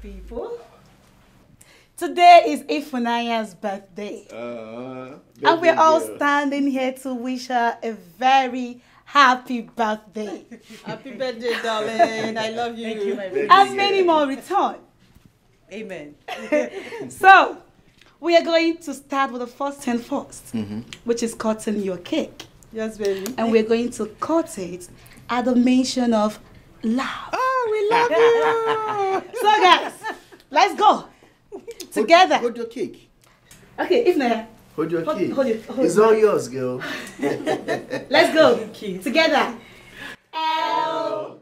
people. Today is Ifunaya's birthday. And we're all standing here to wish her a very happy birthday. Happy birthday, darling. I love you. Thank you, my baby. And many more return. Amen. So, we are going to start with the first thing first, which is cutting your cake. Yes, baby. And we're going to cut it at the mention of love. Oh, we love you. So, guys, let's go. Together. Hold your cake. Okay, Ifnaya. Hold your cake. Hold it's all yours, girl. Let's go. Together. L-O-V-E.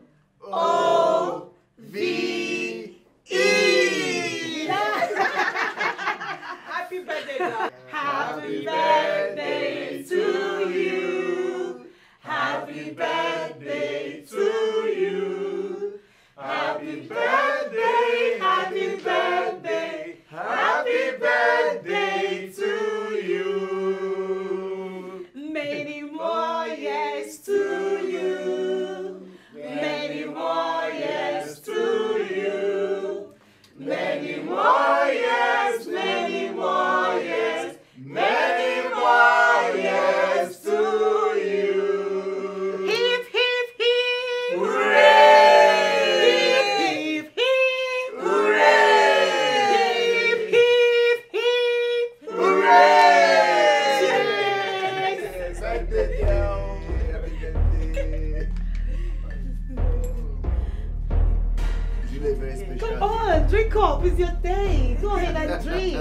Happy birthday, darling. Happy birthday to you. Happy birthday to you. Happy birthday, happy birthday, happy birthday to you. Many more years to you. Many more years to you. Many more years, many more years, many more years to you. Hip, hip, hip. Hooray! Hip, hip, hooray! Hip, hip, hip. Hooray! Yes, I did, girl. Happy birthday. You look very special. Come on, drink up. It's your day. Go ahead and drink.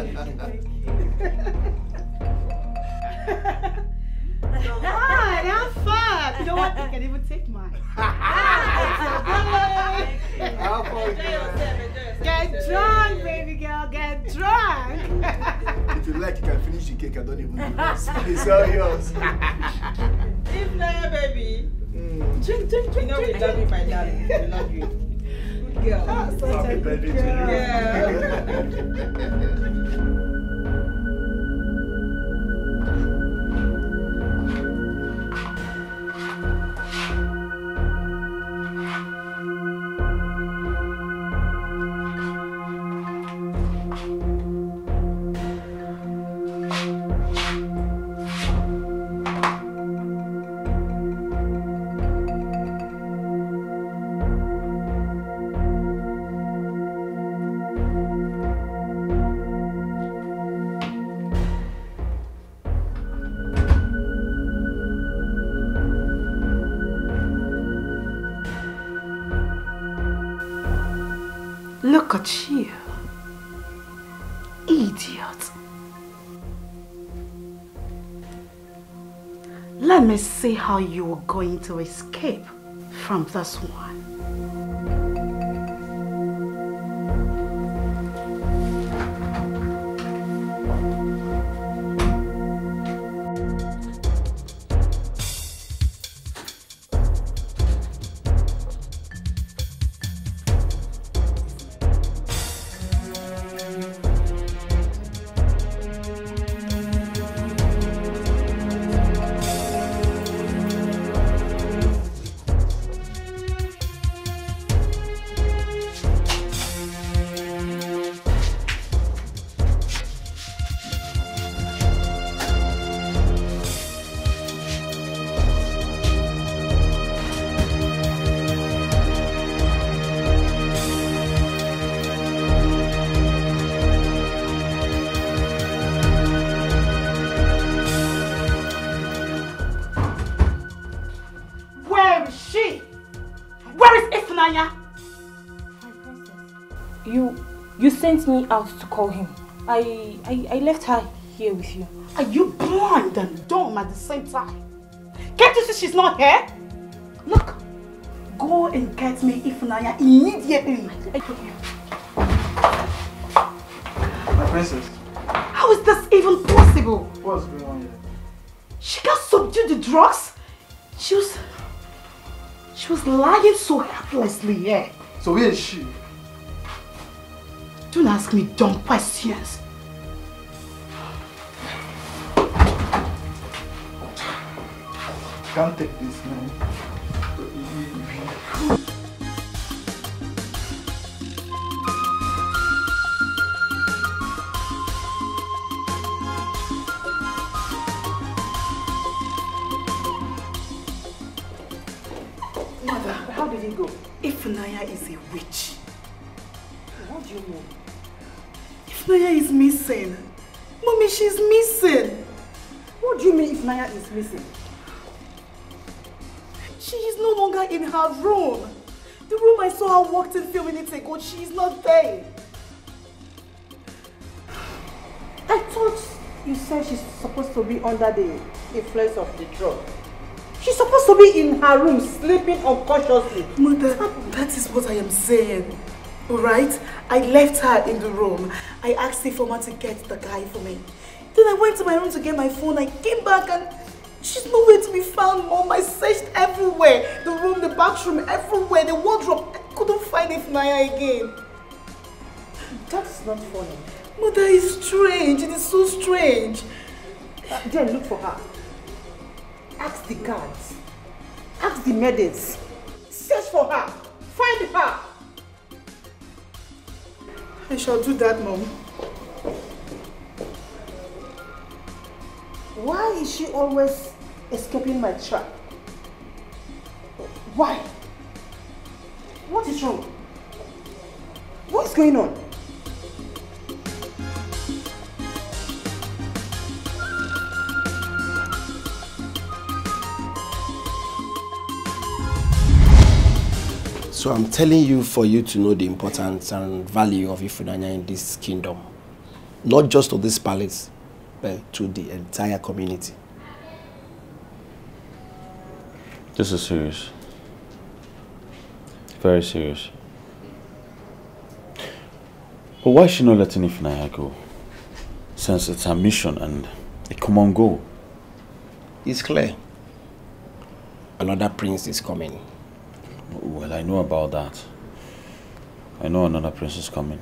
Come on, have fun. You know what? You can even take mine. How far Enjoy yourself. Get drunk, baby girl. Get drunk. If you like, you can finish the cake. I don't even do this. It's all yours. Ifnaya, baby. Drink, drink, You drink, know we drink. love you, my darling. We love you. Good girl. Happy birthday to you. Look at you. Idiot. Let me see how you are going to escape from this one. You sent me out to call him. I left her here with you. Are you blind and dumb at the same time? Can't you see she's not here? Look, go and get me Ifunanya immediately. My princess. How is this even possible? What's going on here? She got subdued to drugs. She was lying so helplessly here. So where is she? Don't ask me dumb questions. Can't take this, man. Mother, How did it go? Ifunanya is a witch. What do you mean? Ifunanya is missing. Mommy, she's missing. What do you mean if Naya is missing? She is no longer in her room. The room I saw her walked in a few minutes ago, she is not there. I thought you said she's supposed to be under the influence of the drug. She's supposed to be in her room, sleeping unconsciously. Mother, that is what I am saying. Alright? I left her in the room. I asked the former to get the guy for me. Then I went to my room to get my phone. I came back and she's nowhere to be found, Mom. I searched everywhere. The room, the bathroom, everywhere, the wardrobe. I couldn't find Ifunanya again. That's not funny. Mother, it's strange. It is so strange. Then look for her. Ask the guards. Ask the medics. Search for her. Find her. I shall do that, Mom. Why is she always escaping my trap? Why? What is wrong? What's going on? So I'm telling you for you to know the importance and value of Ifunanya in this kingdom. Not just to this palace, but to the entire community. This is serious. Very serious. But why is she not letting Ifunanya go? Since it's her mission and a common goal. It's clear. Another prince is coming. Well, I know about that. I know another prince is coming.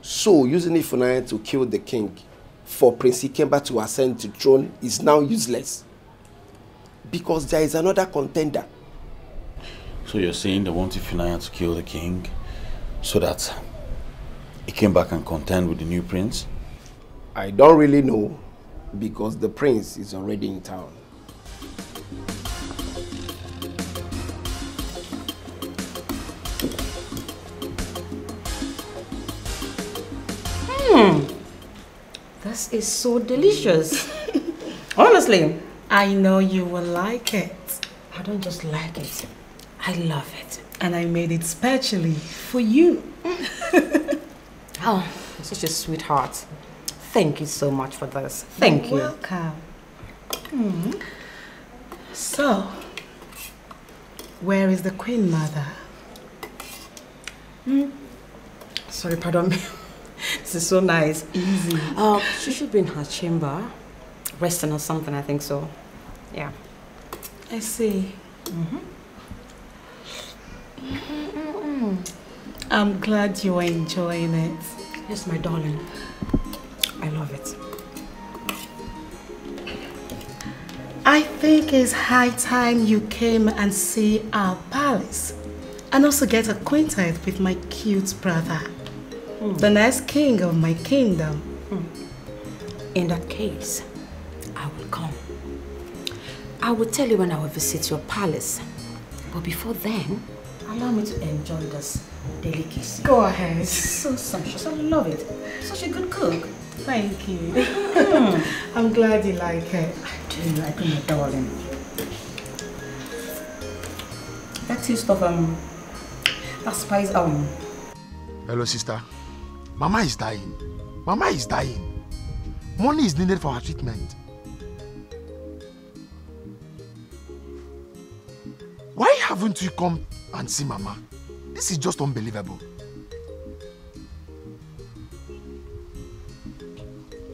So, using Ifunanya to kill the king for Prince Ikemba to ascend to the throne is now useless. Because there is another contender. So you're saying they want Ifunanya to kill the king so that Ikemba can contend with the new prince? I don't really know because the prince is already in town. This is so delicious. Honestly, I know you will like it. I don't just like it, I love it. And I made it specially for you. Oh, such a sweetheart. Thank you so much for this. Thank you. Welcome. So, where is the Queen Mother? Sorry, pardon me. This is so nice, easy. She should be in her chamber, resting or something, I think so. Yeah. I see. I'm glad you're enjoying it. Yes, my darling. I love it. I think it's high time you came and see our palace and also get acquainted with my cute brother, the next king of my kingdom. In that case, I will come. I will tell you when I will visit your palace. But before then, allow me to enjoy this delicacy. Go ahead. It's so sumptuous. I love it. Such a good cook. Thank you. I'm glad you like it. I do, my darling. That taste of that spice Hello, sister. Mama is dying. Mama is dying. Money is needed for her treatment. Why haven't you come and see Mama? This is just unbelievable.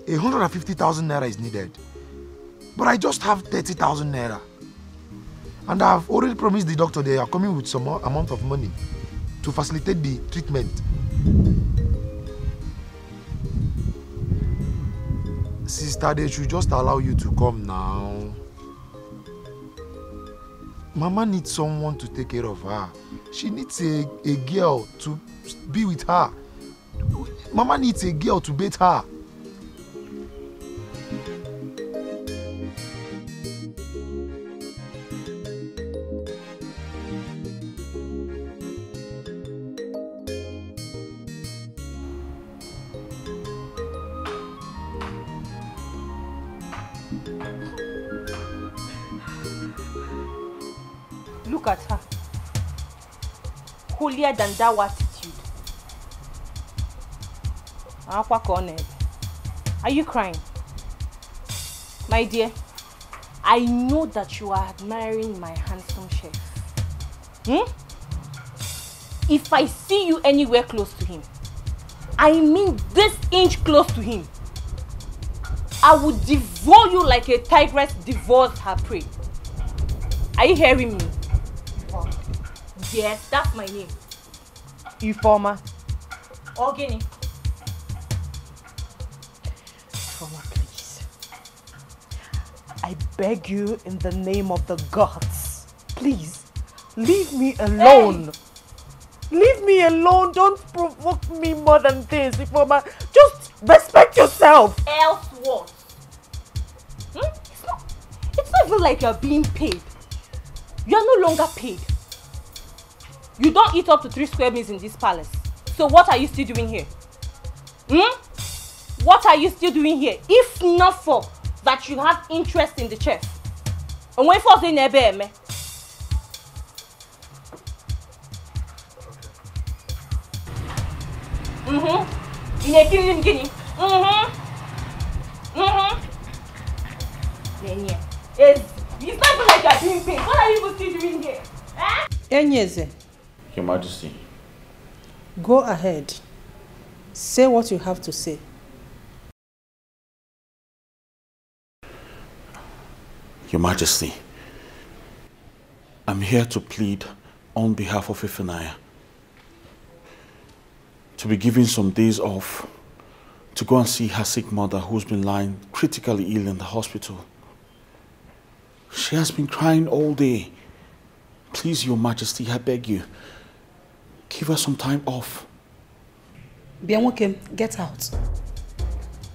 150,000 naira is needed. But I just have 30,000 naira. And I've already promised the doctor they are coming with some more amount of money to facilitate the treatment. Sister, they should just allow you to come now. Mama needs someone to take care of her. She needs a girl to be with her. Mama needs a girl to bathe her. Look at her. Holier than thou attitude. Are you crying? My dear, I know that you are admiring my handsome chef. If I see you anywhere close to him, I mean this inch close to him, I would devour you like a tigress devours her prey. Are you hearing me? Yes, that's my name. Ifeoma. Ogini. Ifeoma, please. I beg you in the name of the gods. Please, leave me alone. Hey. Leave me alone. Don't provoke me more than this, Ifeoma. Just respect yourself. Else what? It's not even like you're being paid. You're no longer paid. You don't eat up to 3 square meals in this palace. So what are you still doing here? What are you still doing here? If not for that you have interest in the chef. And when for the nebe. It's not even like you're being paid. What are you even still doing here? Enyeze. Your Majesty. Go ahead. Say what you have to say. Your Majesty, I'm here to plead on behalf of Ifunanya to be given some days off to go and see her sick mother who's been lying critically ill in the hospital. She has been crying all day. Please, Your Majesty, I beg you, give her some time off. Bianwokem, get out.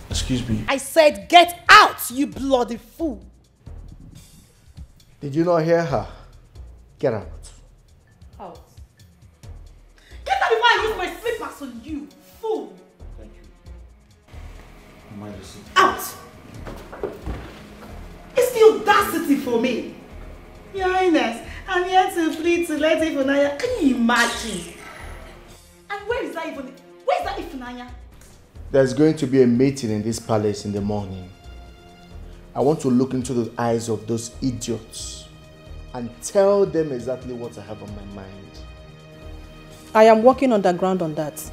Excuse me? I said get out, you bloody fool. Did you not hear her? Get out. Out. Get out before I use my slippers on you, fool. Thank you. Your Majesty. Out. It's the audacity for me. Your Highness, I'm here to plead to let Ifunanya. Can you imagine? And where is that Ifunanya? There's going to be a meeting in this palace in the morning. I want to look into the eyes of those idiots and tell them exactly what I have on my mind. I am working underground on that.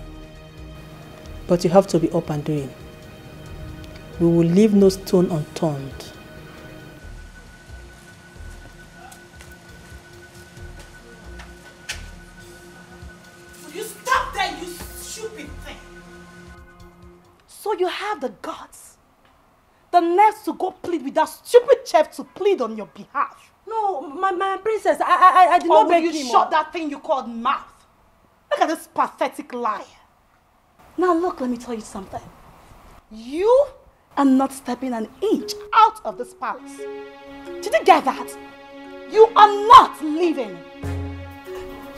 But you have to be up and doing. We will leave no stone unturned. Will you stop there, you stupid thing? So you have the guts, the nerve to go plead with that stupid chef to plead on your behalf. No, my princess, I did not beg you. Shut that thing you called mouth. Look at this pathetic liar. Now look, let me tell you something. You are not stepping an inch out of this palace. Did you get that? You are not leaving.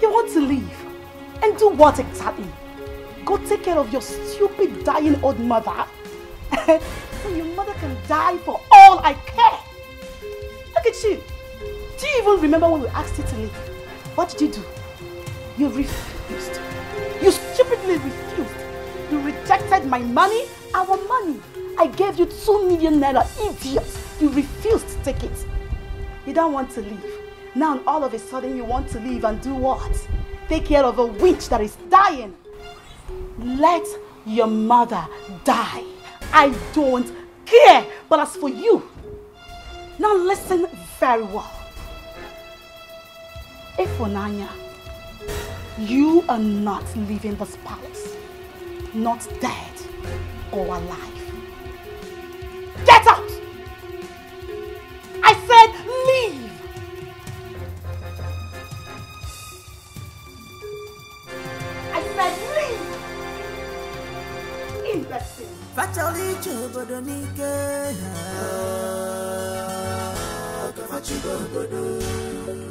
You want to leave. And do what exactly? Go take care of your stupid dying old mother. So your mother can die for all I care. Look at you. Do you even remember when we asked you to leave? What did you do? You refused. You stupidly refused. You rejected my money, our money. I gave you 2 million naira, idiot. You refused to take it. You don't want to leave. Now all of a sudden you want to leave and do what? Take care of a witch that is dying. Let your mother die. I don't care. But as for you, now listen very well. Ifunanya, you are not leaving this palace. Not dead or alive. Get out! I said leave! I said leave! Imbecile.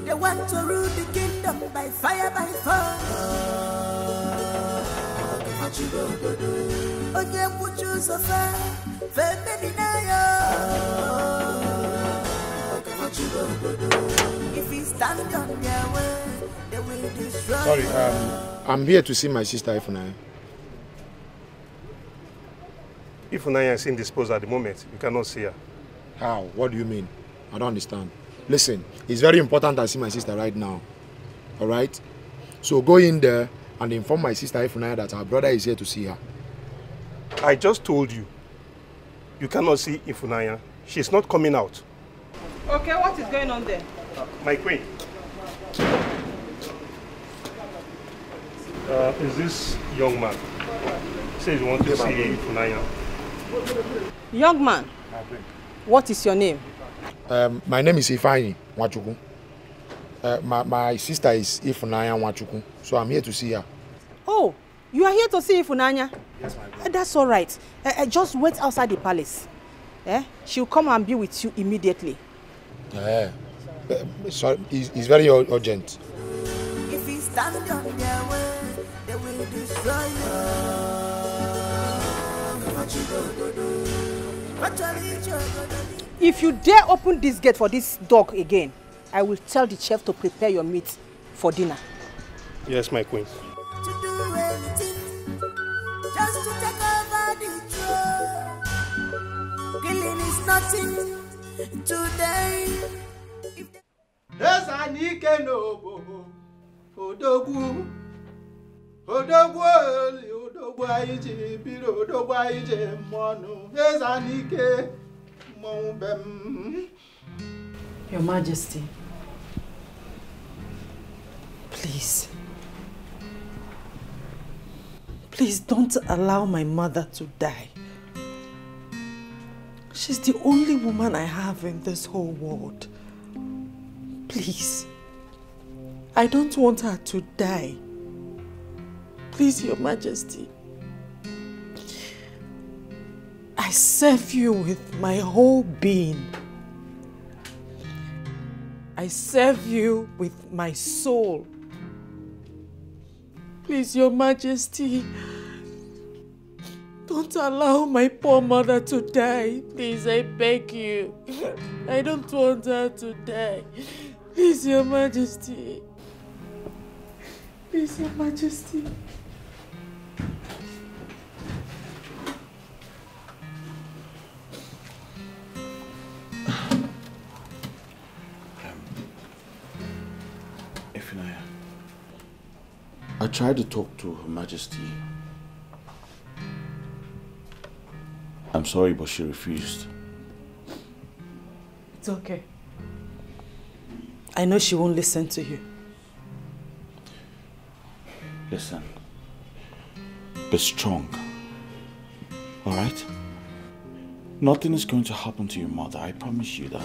They want to rule the kingdom by fire, by force. Onye muchu sofa, fembe dinayo. If you Sorry, I'm here to see my sister Ifunanya. Ifunanya is indisposed at the moment. You cannot see her. How? What do you mean? I don't understand. Listen, it's very important I see my sister right now. Alright? So go in there and inform my sister Ifunanya that her brother is here to see her. I just told you. You cannot see Ifunanya. She's not coming out. Okay, what is going on there? My queen. Is this young man? He says he wants to see Ifunanya. Young man, what is your name? My name is Ifeanyi Nwachukwu. My sister is Ifunanya Nwachukwu, so I'm here to see her. Oh, you are here to see Ifunanya? Yes, my queen. That's all right. Just wait outside the palace. She'll come and be with you immediately. Sorry, it's very urgent. If you stand on their way, they will destroy you. If you dare open this gate for this dog again, I will tell the chef to prepare your meat for dinner. Yes, my queen. To do anything, just to take over the throne. Killing is nothing today. Yes, I need to know. Odogwu, Odogwu, Aiji, Biro, Odogwu, Aiji, Monu. Yes, I need to know. Your Majesty, please don't allow my mother to die. She's the only woman I have in this whole world. Please, I don't want her to die. Please, Your Majesty. I serve you with my whole being. I serve you with my soul. Please, Your Majesty, don't allow my poor mother to die. Please, I beg you. I don't want her to die. Please, Your Majesty. Please, Your Majesty. Ifunanya, I tried to talk to Her Majesty. I'm sorry, but she refused. It's okay. I know she won't listen to you. Listen, be strong, all right? Nothing is going to happen to your mother, I promise you that.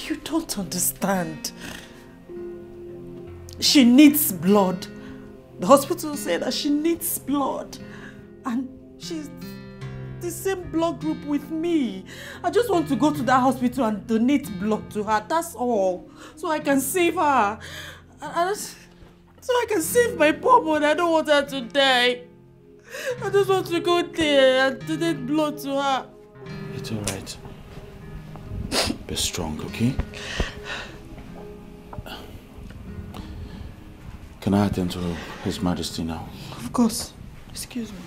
You don't understand. She needs blood. The hospital said that she needs blood. And she's the same blood group with me. I just want to go to that hospital and donate blood to her. That's all. So I can save her. So I can save my poor mother. I don't want her to die. I just want to go there and donate blood to her. It's all right. Be strong, okay? Can I attend to His Majesty now? Of course. Excuse me.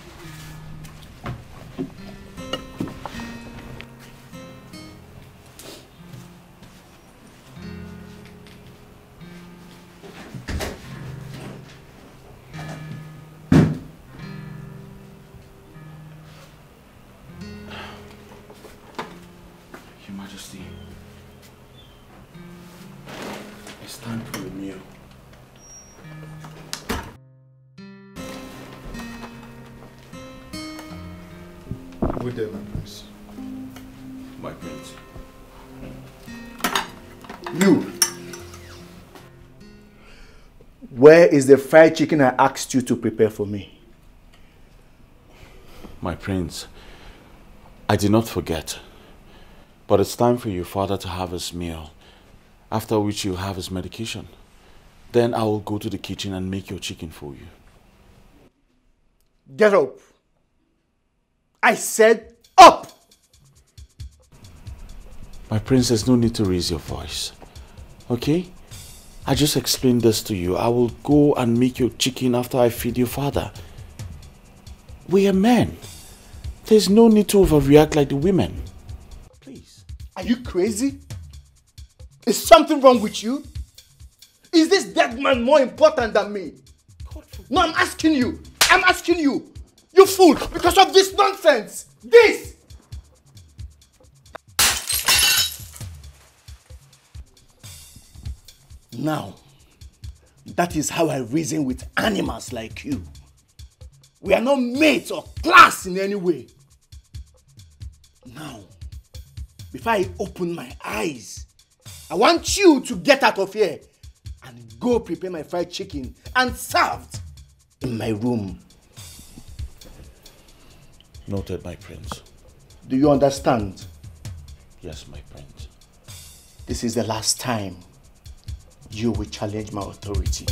Your Majesty, it's time for the meal. Good day, my prince. My prince. You. Where is the fried chicken I asked you to prepare for me? My prince, I did not forget. But it's time for your father to have his meal, after which you'll have his medication. Then I will go to the kitchen and make your chicken for you. Get up. I said up! My prince, there's no need to raise your voice. Okay? I just explained this to you. I will go and make your chicken after I feed your father. We are men. There's no need to overreact like the women. Please. Are you crazy? Is something wrong with you? Is this dead man more important than me? No, I'm asking you. I'm asking you. You fool, because of this nonsense. This! Now, that is how I reason with animals like you. We are not mates or class in any way. Now, before I open my eyes, I want you to get out of here and go prepare my fried chicken and serve in my room. Noted, my prince. Do you understand? Yes, my prince. This is the last time you will challenge my authority.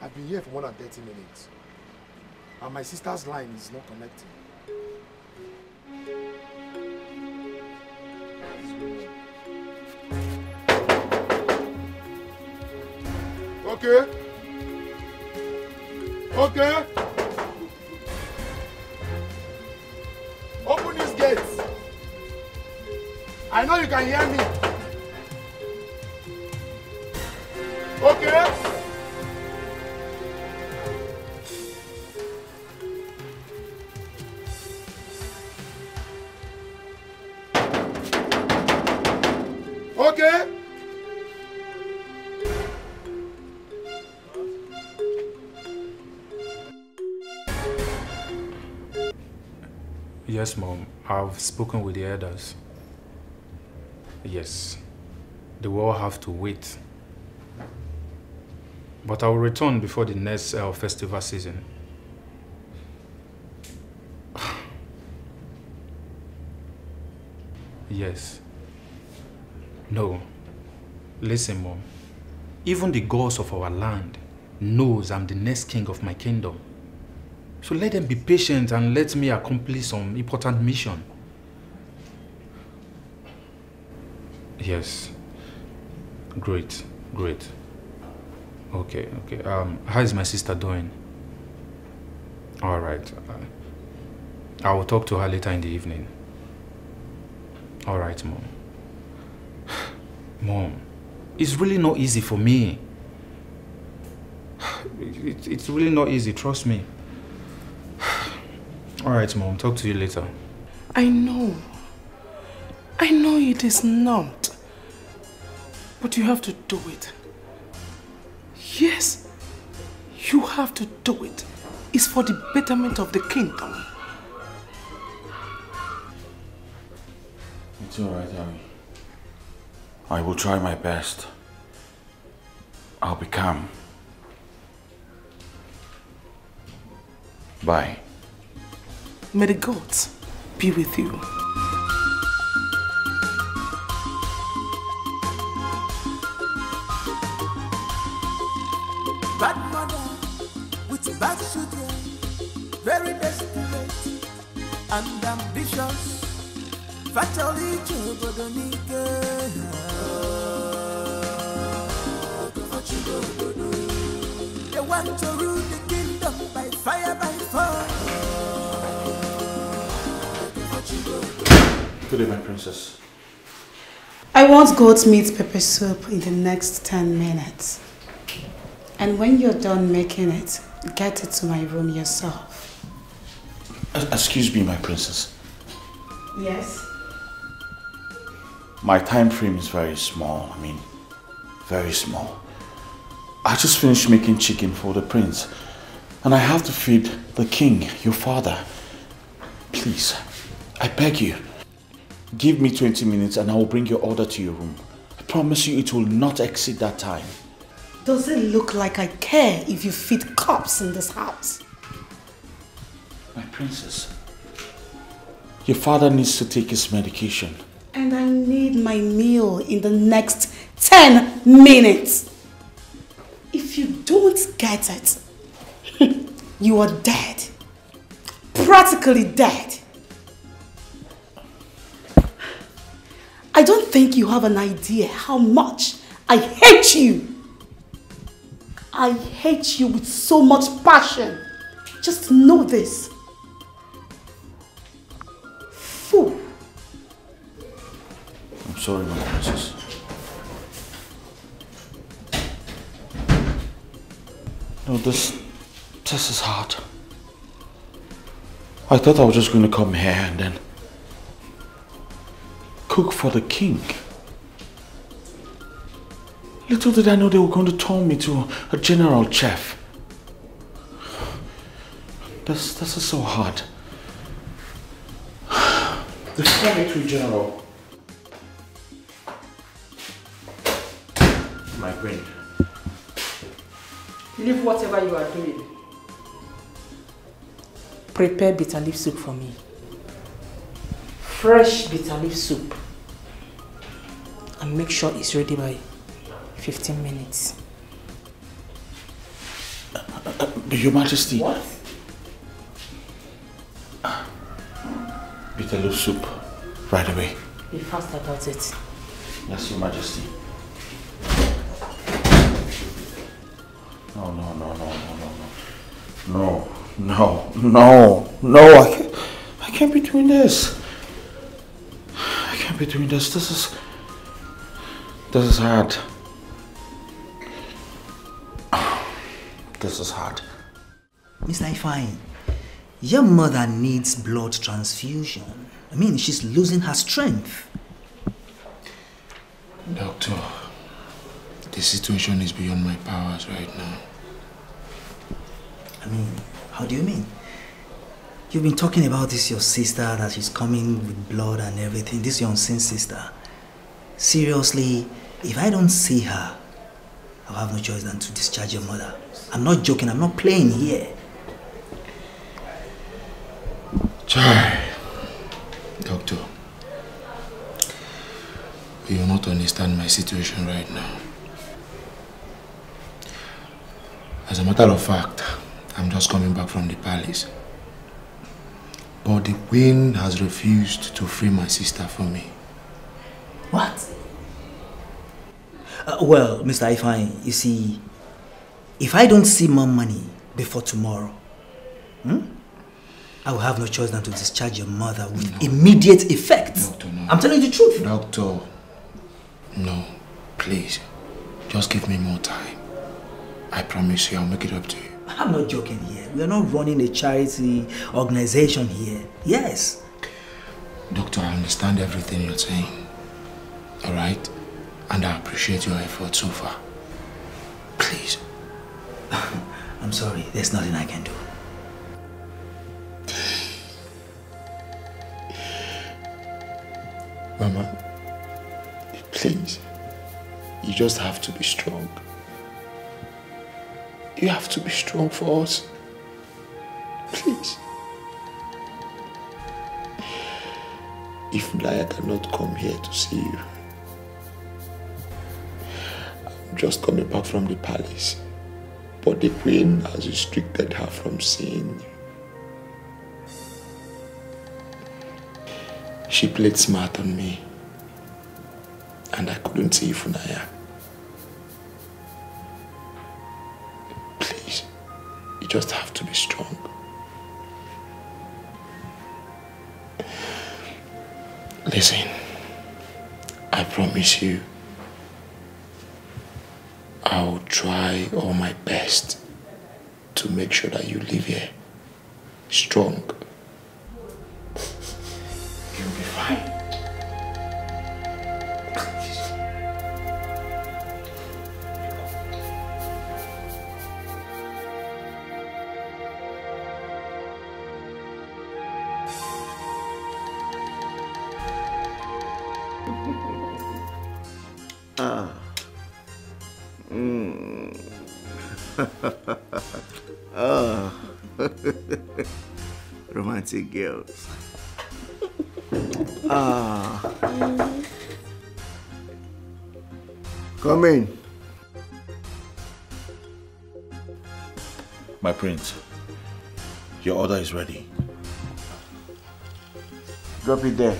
I've been here for more than 30 minutes. And my sister's line is not connecting. Okay. Okay. Open these gates. I know you can hear me. Okay. Okay. Yes, Mom. I've spoken with the elders. Yes. They will all have to wait. But I will return before the next festival season. Yes. No. Listen, Mom. Even the gods of our land knows I'm the next king of my kingdom. So let them be patient and let me accomplish some important mission. Yes. Great. Great. Okay, okay. How is my sister doing? All right. I will talk to her later in the evening. All right, Mom. Mom, it's really not easy for me. It's really not easy, trust me. All right, Mom, talk to you later. I know it is not. But you have to do it. Yes, you have to do it. It's for the betterment of the kingdom. It's all right, Harry. I will try my best. I'll be calm. Bye. May the gods be with you. Bad mother with bad children, very desperate and ambitious. Fatally, they want to rule the kingdom by fire, by force. Good day, my princess. I want goat's meat pepper soup in the next 10 minutes. And when you're done making it, get it to my room yourself. Excuse me, my princess. Yes? My time frame is very small. I mean, very small. I just finished making chicken for the prince. And I have to feed the king, your father. Please, I beg you. Give me 20 minutes and I will bring your order to your room. I promise you it will not exceed that time. Does it look like I care if you feed cops in this house? My princess, your father needs to take his medication. And I need my meal in the next 10 minutes. If you don't get it, you are dead. Practically dead. I don't think you have an idea how much I hate you. I hate you with so much passion. Just know this. Fool. I'm sorry, my princess. No, this is hard. I thought I was just going to come here and then cook for the king. Little did I know they were going to turn me to a general chef. This is so hard. They turn me to a general. My brain. Leave whatever you are doing. Prepare bitter leaf soup for me. Fresh bitter leaf soup. And make sure it's ready by 15 minutes. Your Majesty. What? Bitter leaf soup. Right away. Be fast about it. Yes, Your Majesty. No, I can't be doing this. I can't be doing this. This is hard. This is hard. Mr. Ifeanyi, your mother needs blood transfusion. I mean, she's losing her strength. Doctor, the situation is beyond my powers right now. I mean, how do you mean? You've been talking about this, your sister, that she's coming with blood and everything. This your unseen sister. Seriously, if I don't see her, I'll have no choice than to discharge your mother. I'm not joking, I'm not playing here. Chai, doctor, you will not understand my situation right now. As a matter of fact, I'm just coming back from the palace. But the queen has refused to free my sister for me. What? Well, Mr. Ifeanyi, you see, if I don't see more money before tomorrow, I will have no choice than to discharge your mother with immediate effect. Doctor, no. I'm telling you the truth. Doctor, no, please, just give me more time. I promise you I'll make it up to you. I'm not joking here. We are not running a charity organization here. Yes. Doctor, I understand everything you're saying. Alright? And I appreciate your effort so far. Please. I'm sorry. There's nothing I can do. Mama, please. You just have to be strong. You have to be strong for us. Please. If Naya cannot come here to see you, I'm just coming back from the palace. But the queen has restricted her from seeing you. She played smart on me. And I couldn't see Funaya. Please, you just have to be strong. Listen, I promise you, I'll try all my best to make sure that you live here strong. You'll be fine. Oh. Romantic girls. Come in. My prince, your order is ready. Drop it there.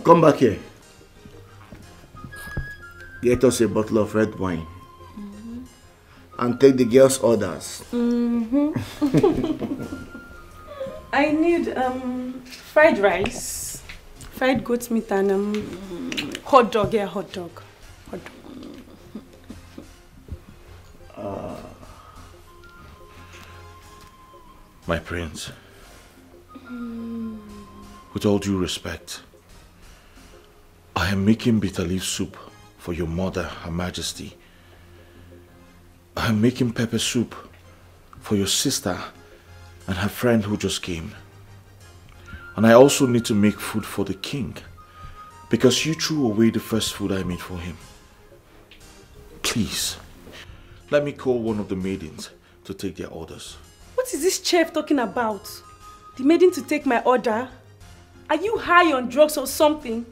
Come back here. Get us a bottle of red wine. And take the girls' orders. I need fried rice, fried goat meat, and hot dog. Yeah, hot dog. Hot dog. My prince, with all due respect, I am making bitter leaf soup for your mother, Her Majesty. I am making pepper soup for your sister and her friend who just came. And I also need to make food for the king, because you threw away the first food I made for him. Please, let me call one of the maidens to take their orders. What is this chef talking about? The maiden to take my order? Are you high on drugs or something?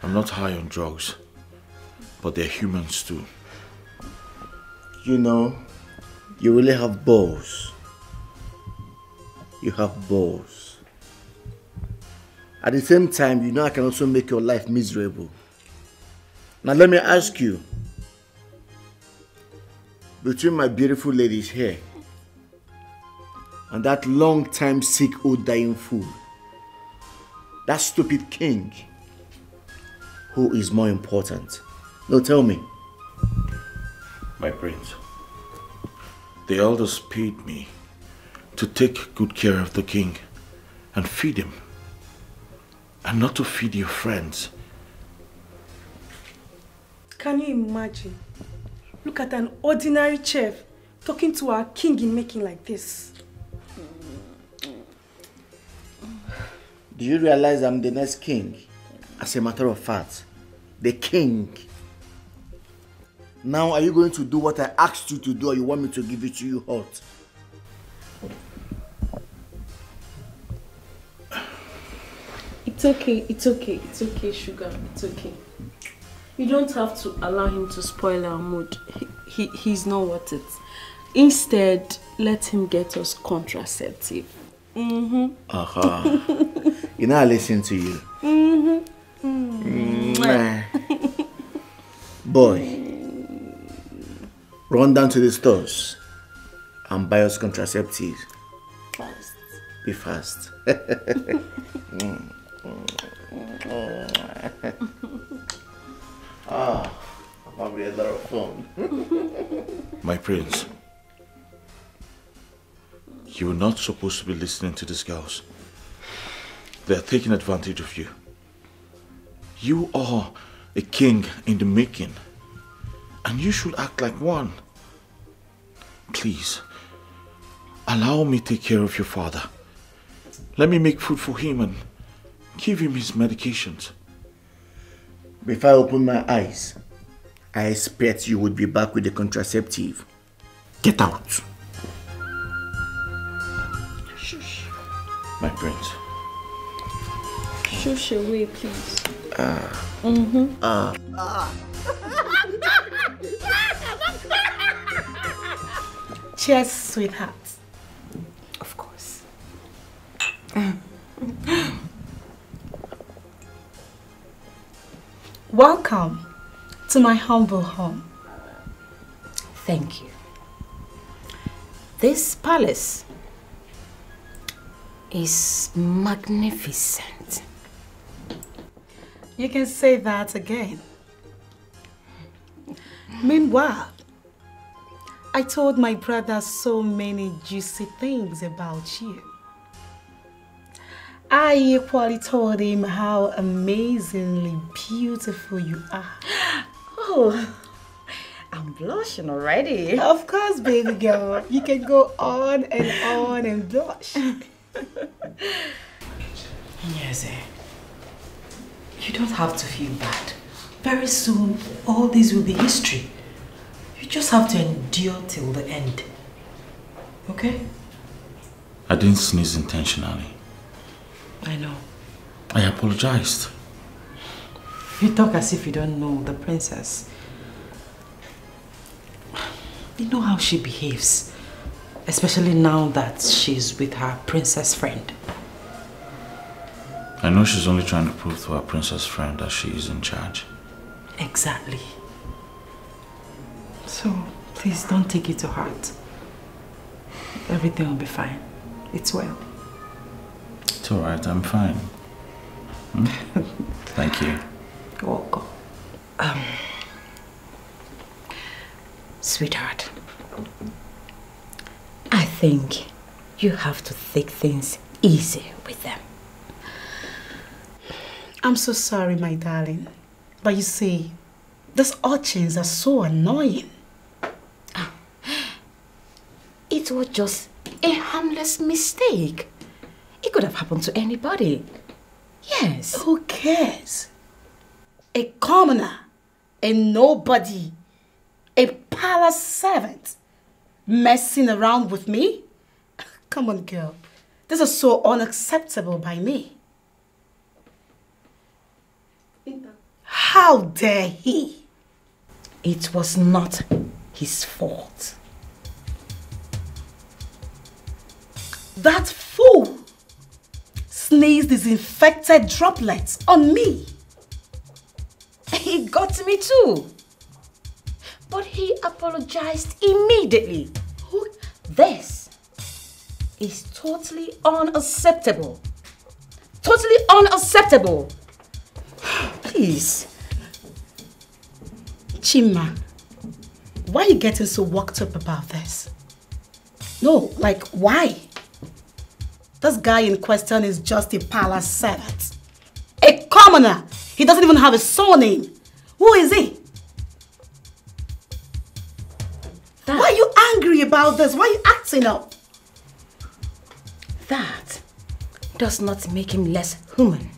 I'm not high on drugs, but they're humans too. You know, you really have balls. You have balls. At the same time, you know I can also make your life miserable. Now let me ask you, between my beautiful ladies here and that long-time sick old dying fool, that stupid king, who is more important? No, tell me. My prince, the elders paid me to take good care of the king and feed him, and not to feed your friends. Can you imagine? Look at an ordinary chef talking to our king in making like this. Do you realize I'm the next king? As a matter of fact, the king. Now, are you going to do what I asked you to do, or you want me to give it to you hot? It's okay, sugar, it's okay. You don't have to allow him to spoil our mood. He's not worth it. Instead, let him get us contraceptive. You know I listen to you. Boy, run down to the stores and buy us contraceptives. Fast. Be fast. That'll be a lot of fun. My prince, you were not supposed to be listening to these girls. They are taking advantage of you. You are a king in the making, and you should act like one. Please, allow me to take care of your father. Let me make food for him and give him his medications. Before I open my eyes, I expect you would be back with the contraceptive. Get out. Shush. My prince. Shush away, please. Cheers, sweetheart. Of course. Welcome to my humble home. Thank you. This palace is magnificent. You can say that again. Meanwhile, I told my brother so many juicy things about you. I equally told him how amazingly beautiful you are. Oh, I'm blushing already. Of course, baby girl. You can go on and blush. Yes, you don't have to feel bad. Very soon, all this will be history. You just have to endure till the end. Okay? I didn't sneeze intentionally. I know. I apologized. You talk as if you don't know the princess. You know how she behaves. Especially now that she's with her princess friend. I know she's only trying to prove to her princess friend that she is in charge. Exactly. So, please don't take it to heart. Everything will be fine. It's well. It's alright, I'm fine. Thank you. You're welcome. Sweetheart, I think you have to take things easy with them. I'm so sorry, my darling. But you see, these urchins are so annoying. It was just a harmless mistake. It could have happened to anybody. Yes. Who cares? A commoner, a nobody, a palace servant messing around with me? Come on, girl. This is so unacceptable by me. How dare he? It was not his fault. That fool sneezed his infected droplets on me. It got me too. But he apologized immediately. This is totally unacceptable. Totally unacceptable. Please. Chima, why are you getting so worked up about this? No, like, why? This guy in question is just a palace servant. A commoner. He doesn't even have a surname. Who is he? Why are you angry about this? Why are you acting up? That does not make him less human.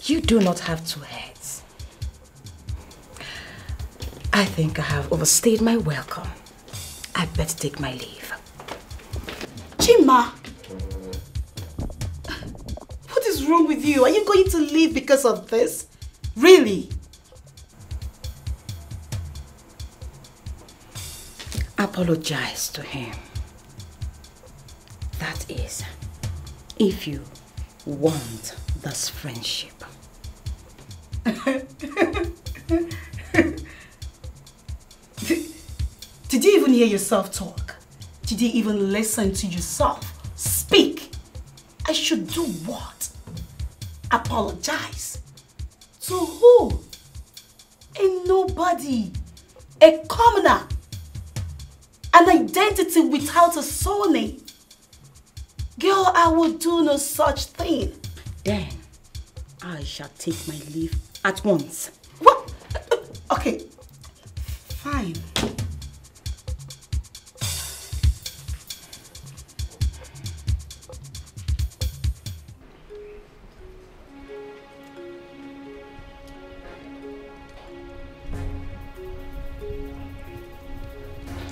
You do not have two heads. I think I have overstayed my welcome. I better take my leave. Chima! What is wrong with you? Are you going to leave because of this? Really? Apologize to him. That is, if you want this friendship. Did you even hear yourself talk? Did you even listen to yourself speak? I should do what? Apologize? To who? A nobody. A commoner. An identity without a surname. Girl, I will do no such thing. Then, I shall take my leave at once. What? Okay, fine.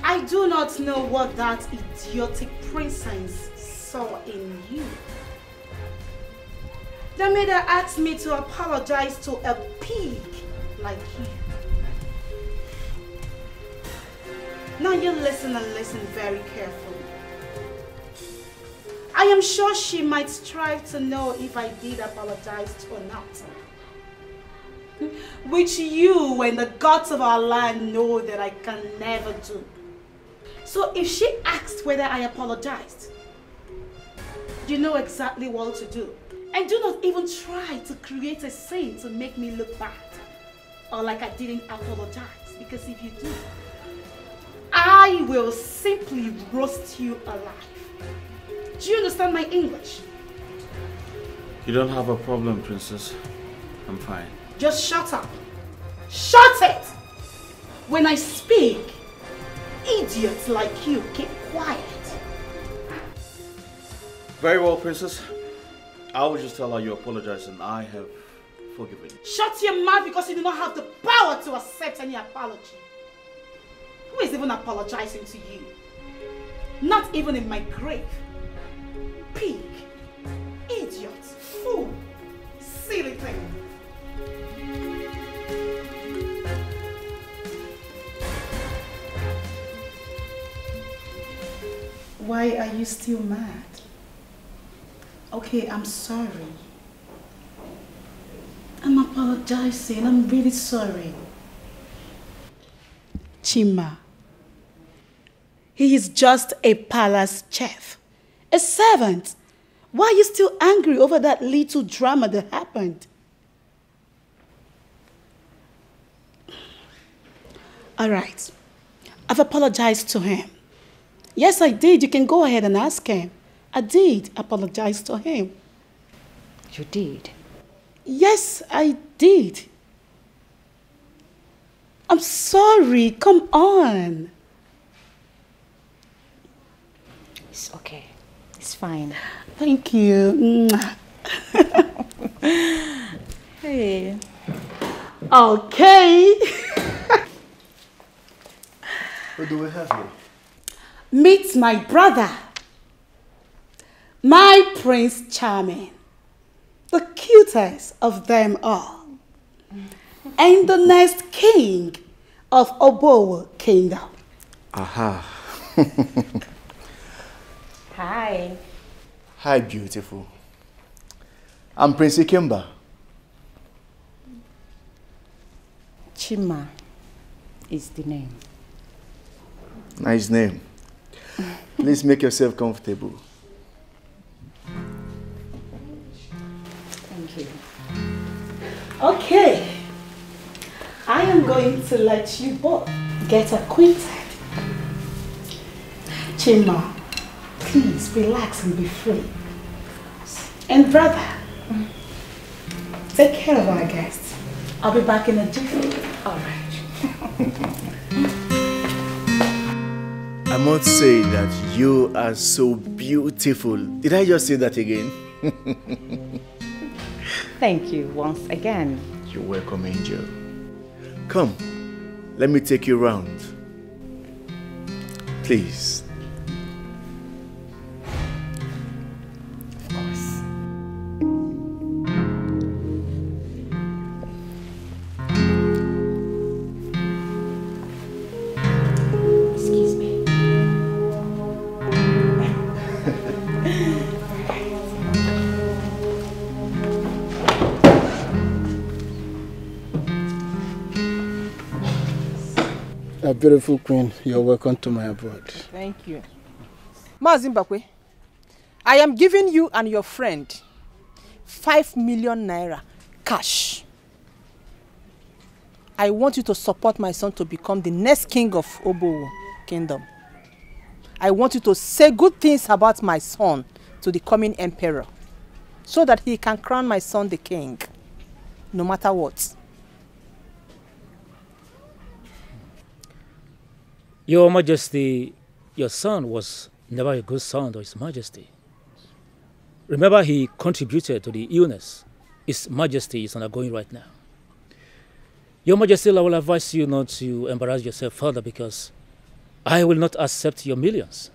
I do not know what that idiotic princess saw in you. That made her ask me to apologize to a pig like you. Now you listen and listen very carefully. I am sure she might strive to know if I did apologize or not. Which you and the gods of our land know that I can never do. So if she asked whether I apologized, you know exactly what to do. And do not even try to create a scene to make me look bad. Or like I didn't apologize. Because if you do, I will simply roast you alive. Do you understand my English? You don't have a problem, princess. I'm fine. Just shut up. Shut it! When I speak, idiots like you keep quiet. Very well, Princess. I will just tell her you apologize and I have forgiven you. Shut your mouth because you do not have the power to accept any apology. Who is even apologizing to you? Not even in my grave. Pig, idiot, fool, silly thing. Why are you still mad? Okay, I'm sorry. I'm apologizing. I'm really sorry. Chima. He is just a palace chef. A servant. Why are you still angry over that little drama that happened? All right. I've apologized to him. Yes, I did. You can go ahead and ask him. I did apologize to him. You did? Yes, I did. I'm sorry. Come on. It's okay. It's fine. Thank you. Hey. Okay. What do we have here? Meet my brother. My Prince Charming. The cutest of them all. And the next king of Obowo Kingdom. Aha. Hi. Hi, beautiful. I'm Prince Ikemba. Chima is the name. Nice name. Please make yourself comfortable. Thank you. Okay. I am going to let you both get acquainted. Chima, please relax and be free. And brother, take care of our guests. I'll be back in a jiffy. All right. I must say that you are so beautiful. Did I just say that again? Thank you once again. You're welcome, Angel. Come, let me take you round. Please. Of course. Excuse me. A beautiful queen, you're welcome to my abode. Thank you. Mazimbakwe, I am giving you and your friend 5 million naira cash. I want you to support my son to become the next king of Obowo Kingdom. I want you to say good things about my son to the coming emperor so that he can crown my son the king, no matter what. Your Majesty, your son was never a good son to His Majesty. Remember, he contributed to the illness His Majesty is undergoing right now. Your Majesty, I will advise you not to embarrass yourself further because I will not accept your millions.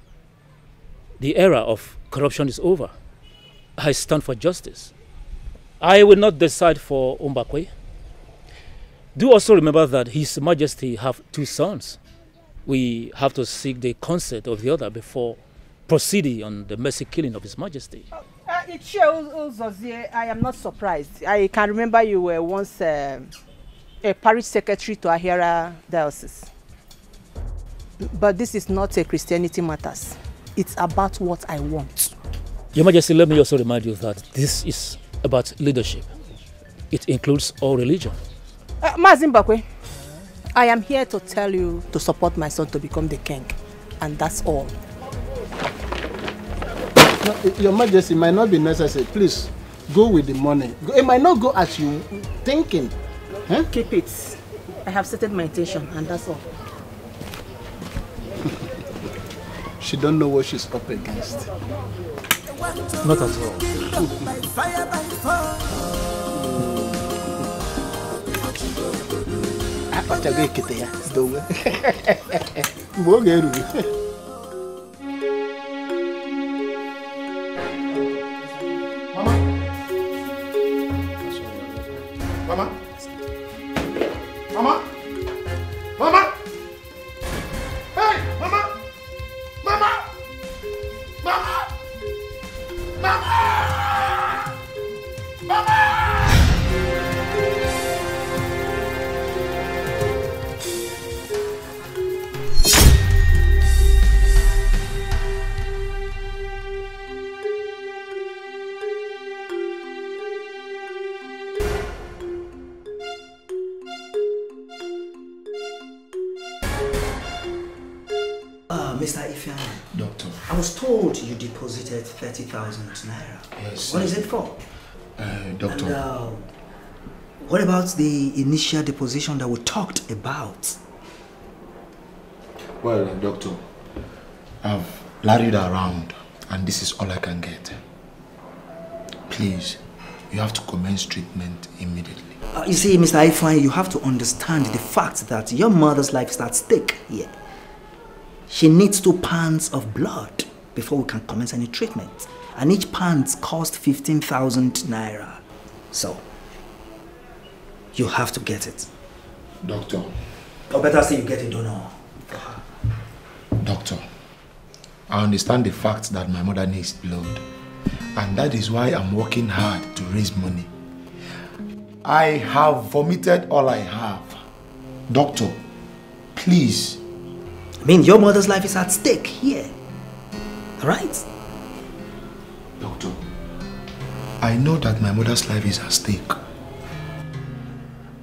The era of corruption is over. I stand for justice. I will not decide for Umbakwe. Do also remember that His Majesty have 2 sons. We have to seek the consent of the other before proceeding on the mercy killing of His Majesty. I am not surprised. I can remember you were once a parish secretary to Ahira Diocese. But this is not a Christianity matters. It's about what I want. Your Majesty, let me also remind you that this is about leadership. It includes all religion. Mazimbakwe, I am here to tell you to support my son to become the king. And that's all. No, Your Majesty, it might not be necessary. Please, go with the money. It might not go as you thinking. Huh? Keep it. I have stated my intention, and that's all. She don't know what she's up against. Not at all. Mama? Mama? Mama? Hey, Mama? Mama? Mama? Mama? Mama? Mr. Ifeanyi. Doctor. I was told you deposited 30,000 naira. Yes. What is it for? Doctor. And, what about the initial deposition that we talked about? Well, doctor, I've larried around and this is all I can get. Please, you have to commence treatment immediately. You see, Mr. Ifeanyi, you have to understand the fact that your mother's life is at stake here. She needs 2 pounds of blood before we can commence any treatment. And each pound costs 15,000 naira. So, you have to get it. Doctor. Or better say you get a donor. Doctor, I understand the fact that my mother needs blood. And that is why I'm working hard to raise money. I have vomited all I have. Doctor, please. I mean, your mother's life is at stake here. Right? Doctor, I know that my mother's life is at stake.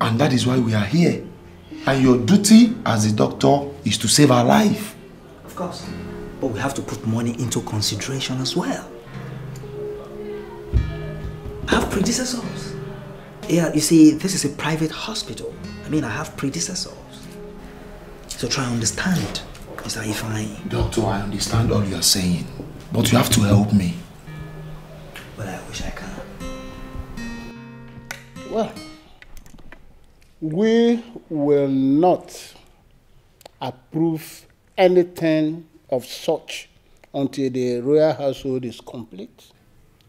And that is why we are here. And your duty as a doctor is to save her life. Of course. But we have to put money into consideration as well. I have predecessors. Yeah, you see, this is a private hospital. I mean, I have predecessors. So try and understand, Mr. Ifeanyi. Doctor, I understand all you are saying. But you have to help me. Well, I wish I can. Well, we will not approve anything of such until the royal household is complete.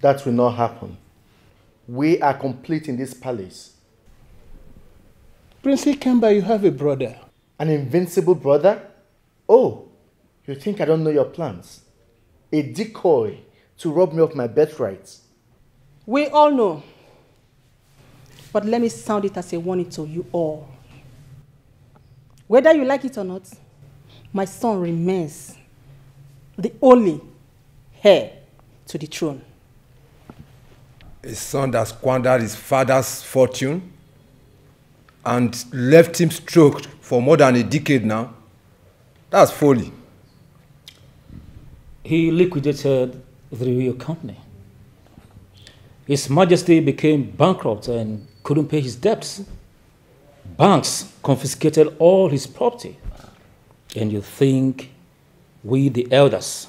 That will not happen. We are complete in this palace. Prince Ikemba, you have a brother. An invincible brother? Oh, you think I don't know your plans? A decoy to rob me of my birthright. We all know. But let me sound it as a warning to you all. Whether you like it or not, my son remains the only heir to the throne. A son that squandered his father's fortune and left him stroked for more than a decade now. That's folly. He liquidated the real company. His Majesty became bankrupt and couldn't pay his debts. Banks confiscated all his property. And you think we, the elders,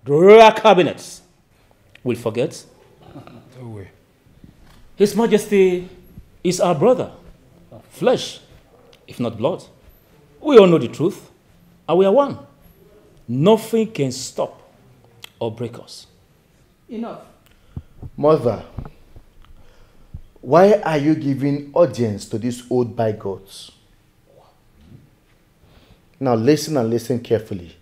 the royal cabinets, will forget? No way. His Majesty is our brother, flesh, if not blood. We all know the truth, and we are one. Nothing can stop or break us. Enough. Mother, why are you giving audience to these old bigots? Now listen and listen carefully.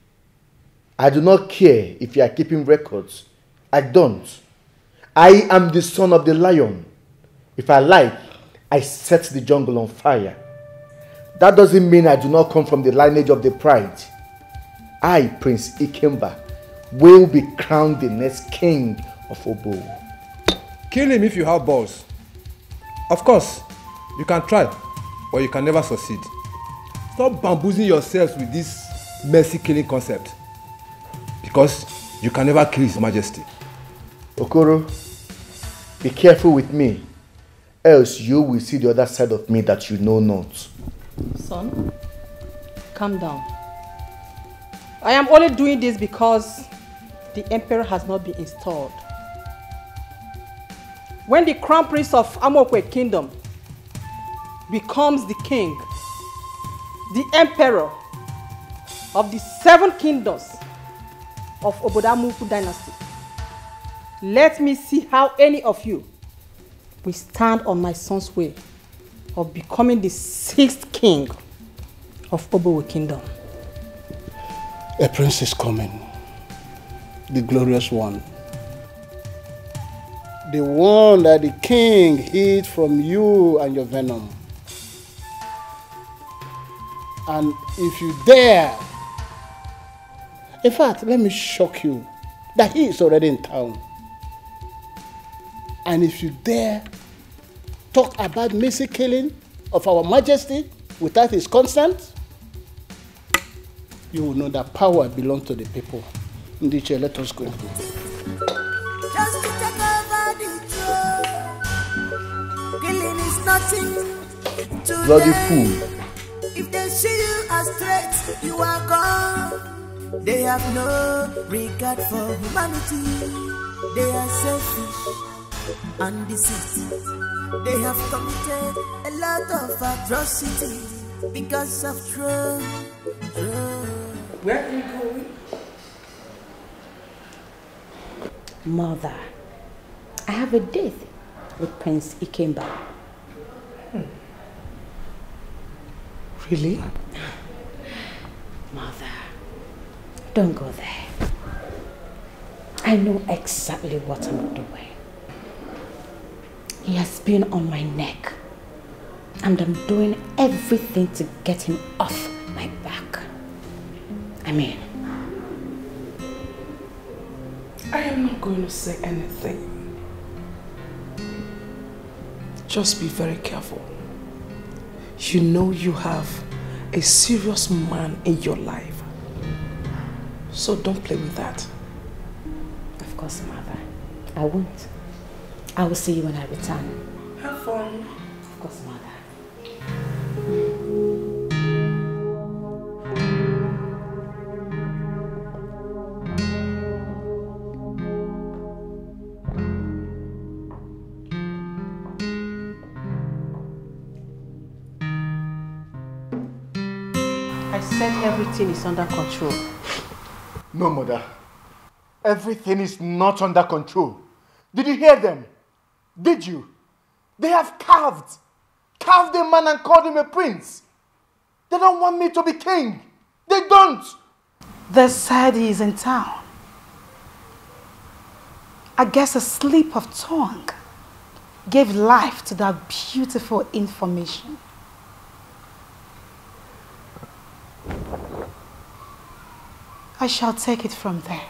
I do not care if you are keeping records. I don't. I am the son of the lion. If I like, I set the jungle on fire. That doesn't mean I do not come from the lineage of the pride. I, Prince Ikemba, will be crowned the next king of Obo. Kill him if you have balls. Of course, you can try, but you can never succeed. Stop bamboozling yourselves with this mercy killing concept. Because you can never kill His Majesty. Okoro, be careful with me, else you will see the other side of me that you know not. Son, calm down. I am only doing this because the emperor has not been installed. When the crown prince of Amokwe kingdom becomes the king, the emperor of the 7 kingdoms of Obodamuku dynasty, let me see how any of you will stand on my son's way of becoming the 6th king of Obowo kingdom. A prince is coming, the glorious one. The one that the king hid from you and your venom. And if you dare, in fact, let me shock you that he is already in town. And if you dare talk about mercy killing of our majesty without his consent, you will know that power belongs to the people. Ndiche, let us go. Just to take over the throne. Killing is nothing to Bloody them. fool. If they see you as threats, you are gone. They have no regard for humanity. They are selfish and deceit. They have committed a lot of atrocities because of throne. Where are you going? Mother, I have a date with Prince Ikemba. Really? Mother, don't go there. I know exactly what I'm doing. He has been on my neck, and I'm doing everything to get him off my back. I mean, I am not going to say anything. Just be very careful. You know you have a serious man in your life. So don't play with that. Of course, Mother. I won't. I will see you when I return. Have fun. Of course, Mother. I said everything is under control. No, Mother. Everything is not under control. Did you hear them? Did you? They have carved a man and called him a prince. They don't want me to be king. They don't. They said he is in town. I guess a slip of tongue gave life to that beautiful information. I shall take it from there.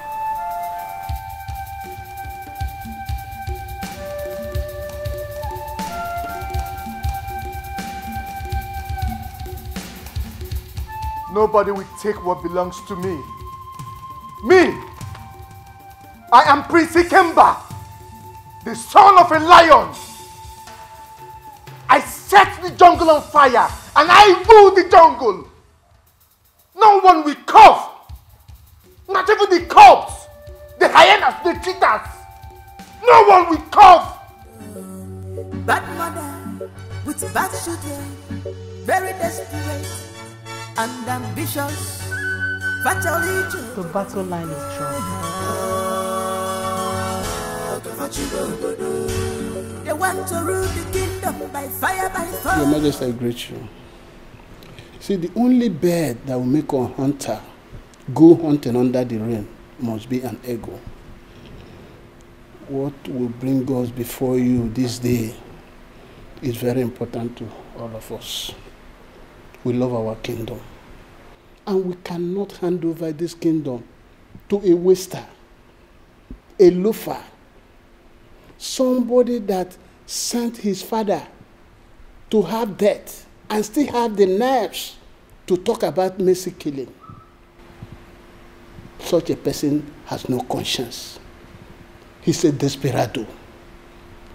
Nobody will take what belongs to me. Me! I am Prince Ikemba, the son of a lion. I set the jungle on fire and I rule the jungle. No one will cough. Not even the corpse, the hyenas, the cheetahs. No one will cough. Bad mother with bad children, very desperate and ambitious. The battle line is drawn. They want to rule the kingdom by fire, by force. Your Majesty, I greet you. See, the only bird that will make a hunter go hunting under the rain must be an eagle. What will bring us before you this day is very important to all of us. We love our kingdom. And we cannot hand over this kingdom to a waster, a loafer, somebody that sent his father to have death and still have the nerves to talk about mercy killing. Such a person has no conscience. He's a desperado.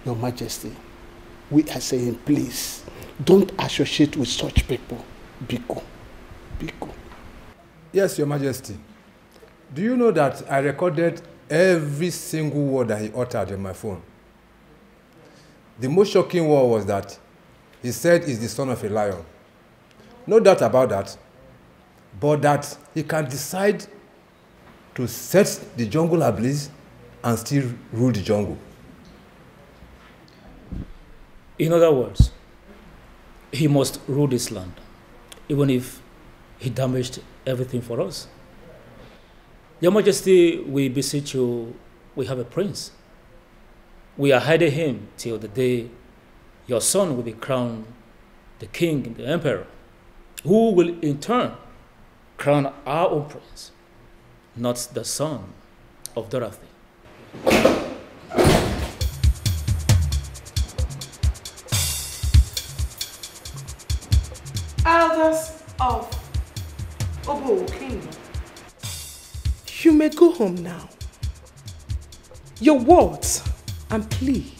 Your Majesty, we are saying, please, don't associate with such people. Biko. Biko. Yes, Your Majesty. Do you know that I recorded every single word that he uttered on my phone? The most shocking word was that he said he's the son of a lion. No doubt about that. But that he can decide to set the jungle ablaze and still rule the jungle. In other words, he must rule this land, even if he damaged everything for us. Your Majesty, we beseech you, we have a prince. We are hiding him till the day your son will be crowned the king and the emperor, who will in turn crown our own prince, not the son of Dorothy. Elders of Obo Kingdom, you may go home now. Your words and plea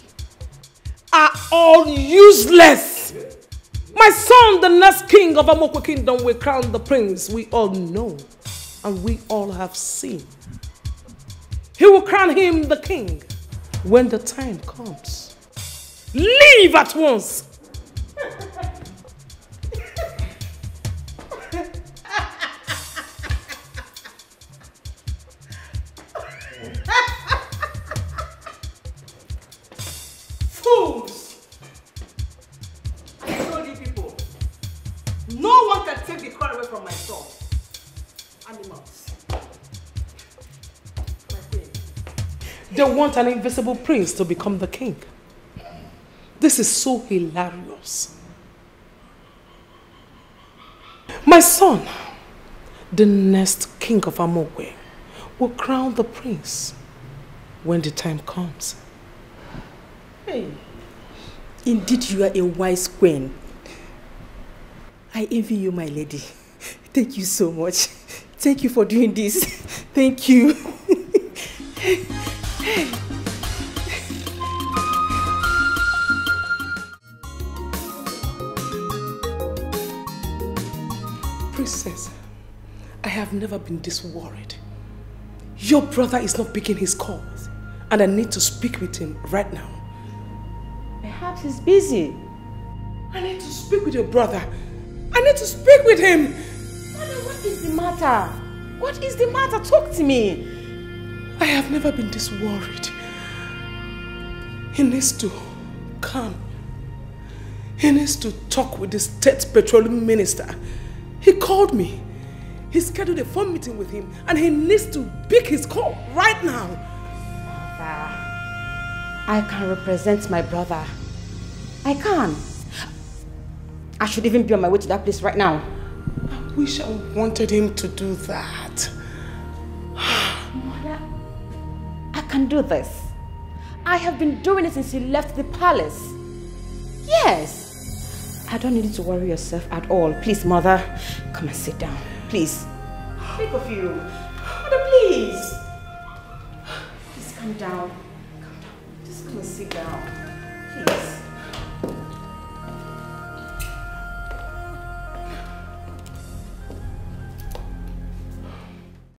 are all useless. My son, the next king of Amokwe Kingdom, will crown the prince we all know and we all have seen. He will crown him the king when the time comes. Leave at once. Fools! I told you people, no one can take the crown away from my son. Animals. They want an invisible prince to become the king. This is so hilarious. My son, the next king of Amokwe, will crown the prince when the time comes. Hey, indeed you are a wise queen. I envy you, my lady. Thank you so much. Thank you for doing this. Thank you. Princess, I have never been this worried. Your brother is not picking his calls, and I need to speak with him right now. Perhaps he's busy. I need to speak with your brother. I need to speak with him. Mother, what is the matter? What is the matter? Talk to me. I have never been this worried. He needs to come. He needs to talk with the state petroleum minister. He called me. He scheduled a phone meeting with him and he needs to pick his call right now. Mother, I can represent my brother. I can. I should even be on my way to that place right now. I wish I wanted him to do that. Mother, I can do this. I have been doing it since he left the palace. Yes. I don't need you to worry yourself at all. Please, Mother, come and sit down. Please. Think of you. Mother, please. Please calm down. Calm down. Just come and sit down. Please.